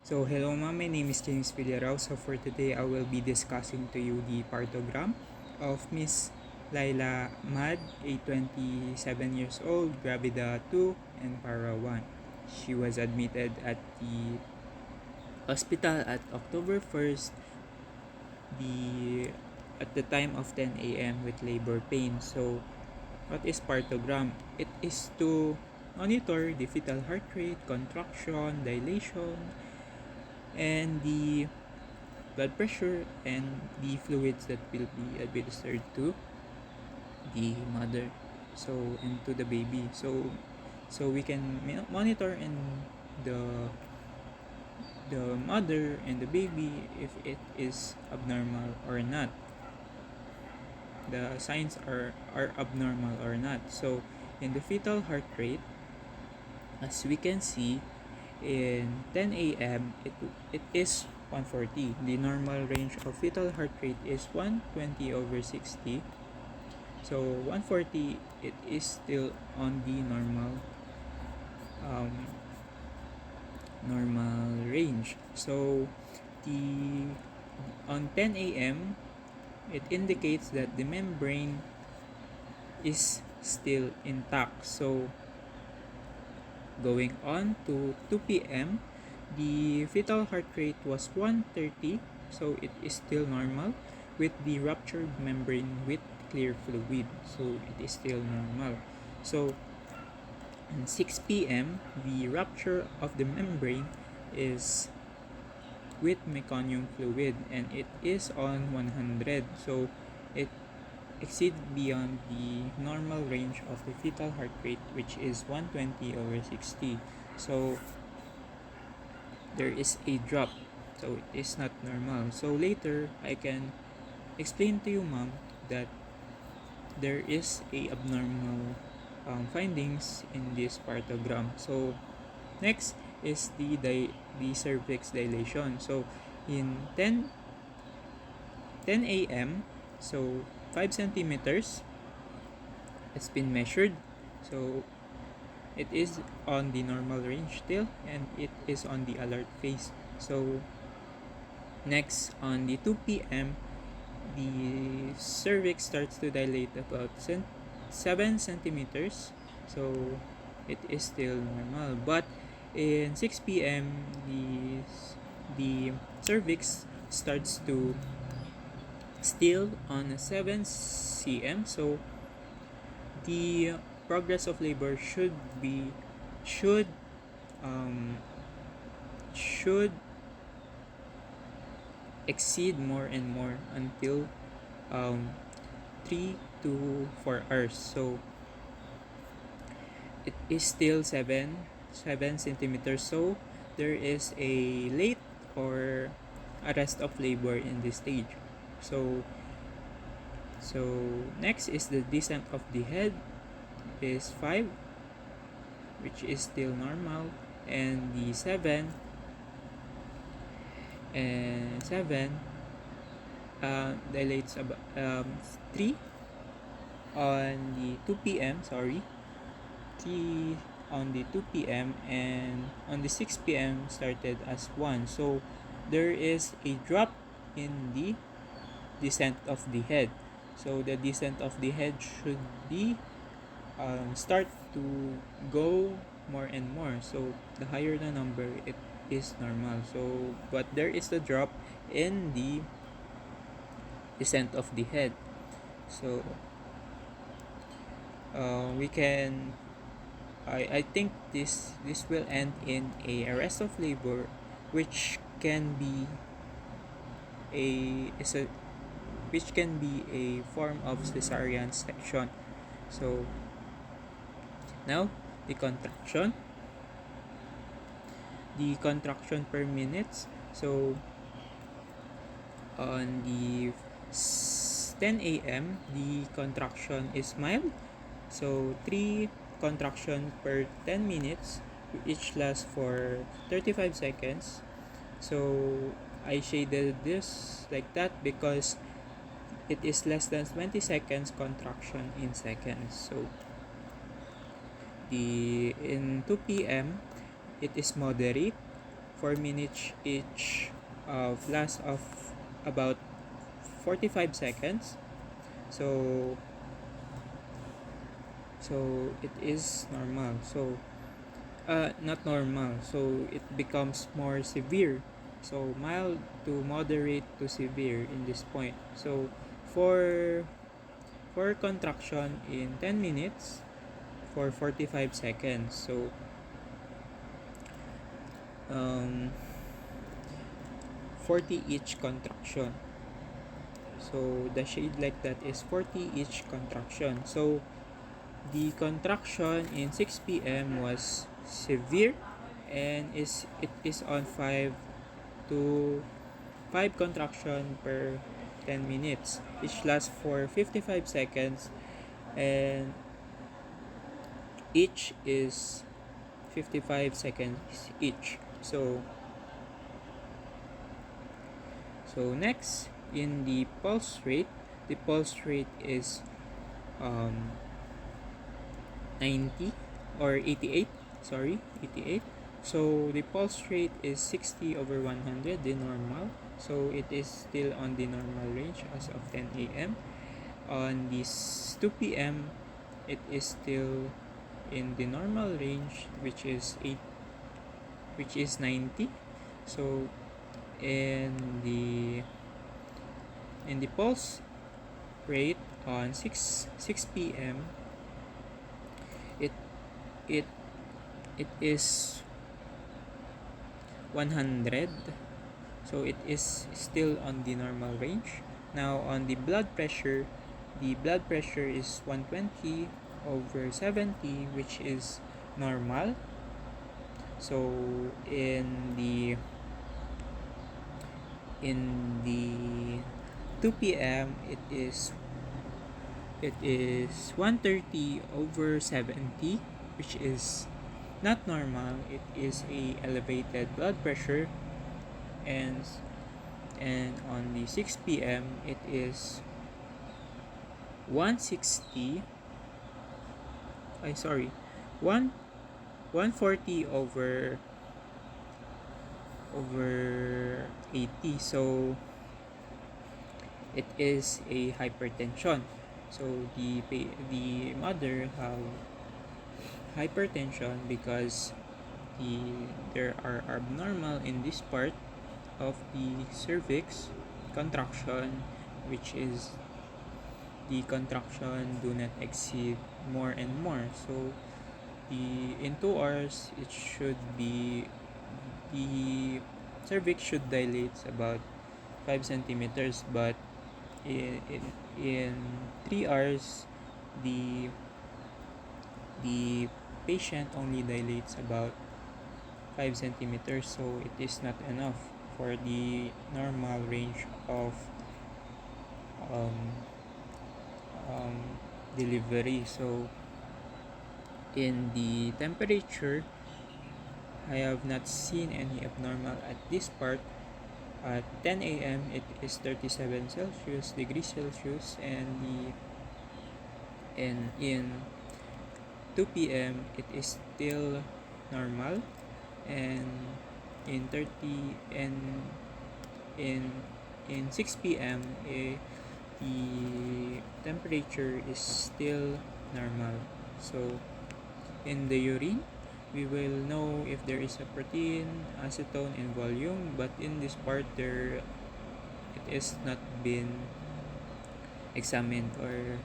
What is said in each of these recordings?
So hello ma'am, my name is James Villarao. So for today, I will be discussing to you the partogram of Miss Laila Mad, a 27 years old, Gravida 2 and Para 1. She was admitted at the hospital at October 1st, the at the time of 10 a.m. with labor pain. So what is partogram? It is to monitor the fetal heart rate, contraction, dilation, and the blood pressure and the fluids that will be administered to the mother, so and to the baby, so we can monitor in the the mother and the baby if it is abnormal or not, the signs are abnormal or not. So in the fetal heart rate, as we can see, in 10 a.m. it is 140. The normal range of fetal heart rate is 120/60. So 140, it is still on the um, normal range. So the on 10 a.m. it indicates that the membrane is still intact. So going on to 2 p.m., the fetal heart rate was 130, so it is still normal with the ruptured membrane with clear fluid, so it is still normal. So in 6 p.m., the rupture of the membrane is with meconium fluid and it is on 100, so it exceeds beyond the normal range of the fetal heart rate, which is 120/60. So there is a drop, so it is not normal. So later I can explain to you ma'am that there is a abnormal findings in this partogram. So next is the cervix dilation. So in 10 a.m., so 5 centimeters has been measured. So it is on the normal range still and it is on the alert phase. So next, on the 2 p.m., the cervix starts to dilate about 7 centimeters. So it is still normal. But in 6 p.m., the cervix starts to still on 7 cm. So the progress of labor should um, should exceed more and more until um, 3 to 4 hours. So it is still 7 centimeters. So there is a late or arrest of labor in this stage. So next is the descent of the head is 5, which is still normal, and the 7 dilates about 3 on the 2 p.m. 3 on the 2 p.m. and on the 6 p.m. started as 1. So there is a drop in the descent of the head. So the descent of the head should be start to go more and more. So the higher the number, it is normal. So but there is a drop in the descent of the head. So we can I think this will end in a arrest of labor, which can be a is a which can be a form of cesarean section. So now the contraction per minute. So on the 10 a.m. the contraction is mild. So 3 contraction per 10 minutes, each lasts for 35 seconds. So I shaded this like that because it is less than 20 seconds contraction in seconds. So in 2 p.m. it is moderate 4 minutes each of last of about 45 seconds. So it is normal. So not normal. So it becomes more severe. So mild to moderate to severe in this point. So for contraction in 10 minutes for 45 seconds. So um, 40 each contraction. So the shade like that is 40 each contraction. So the contraction in 6 p.m. was severe, and it is on 5 to 5 contraction per 10 minutes, which lasts for 55 seconds, and each is 55 seconds each. So next, in the pulse rate is 90 or 88, 88. So the pulse rate is 60 over 100, the normal. So it is still on the normal range as of 10 a.m. On this 2 p.m. it is still in the normal range, which is 90. So in the pulse rate on 6 p.m. it it it is 100. So it is still on the normal range. Now on the blood pressure is 120 over 70, which is normal. So in the 2 p.m. it is 130 over 70, which is not normal. It is a elevated blood pressure, and on the 6 p.m. it is 160 140 over 80. So it is a hypertension. So the mother have hypertension because there are abnormal in this part of the cervix contraction, which is the contraction do not exceed more and more. So in 2 hours it should be, the cervix should dilate about 5 centimeters, but in 3 hours the patient only dilates about 5 centimeters. So it is not enough for the normal range of delivery. So in the temperature, I have not seen any abnormal at this part. At 10 a.m. it is 37 degrees Celsius, and in 2 p.m. it is still normal, and in 30 and in 6 p.m. The temperature is still normal. So in the urine, we will know if there is a protein, acetone, and volume, but in this part it is not been examined or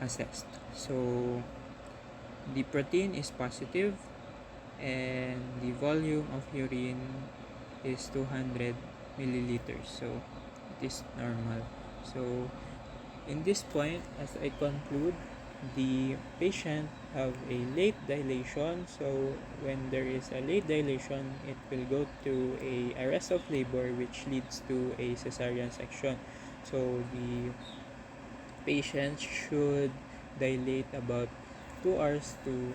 assessed. So the protein is positive, and the volume of urine is 200 milliliters. So it is normal. So in this point, as I conclude, the patient have a late dilation. So when there is a late dilation, it will go to a arrest of labor, which leads to a cesarean section. So the patient should dilate about 2 hours to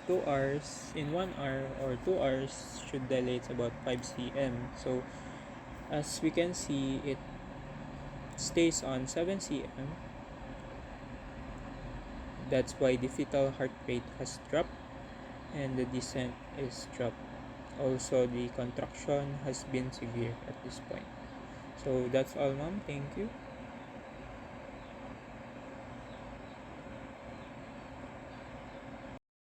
2 hours. In 1 hour or 2 hours should dilate about 5 cm. So as we can see, it stays on 7 cm. That's why the fetal heart rate has dropped, and the descent is dropped. Also, the contraction has been severe at this point. So that's all, ma'am. Thank you.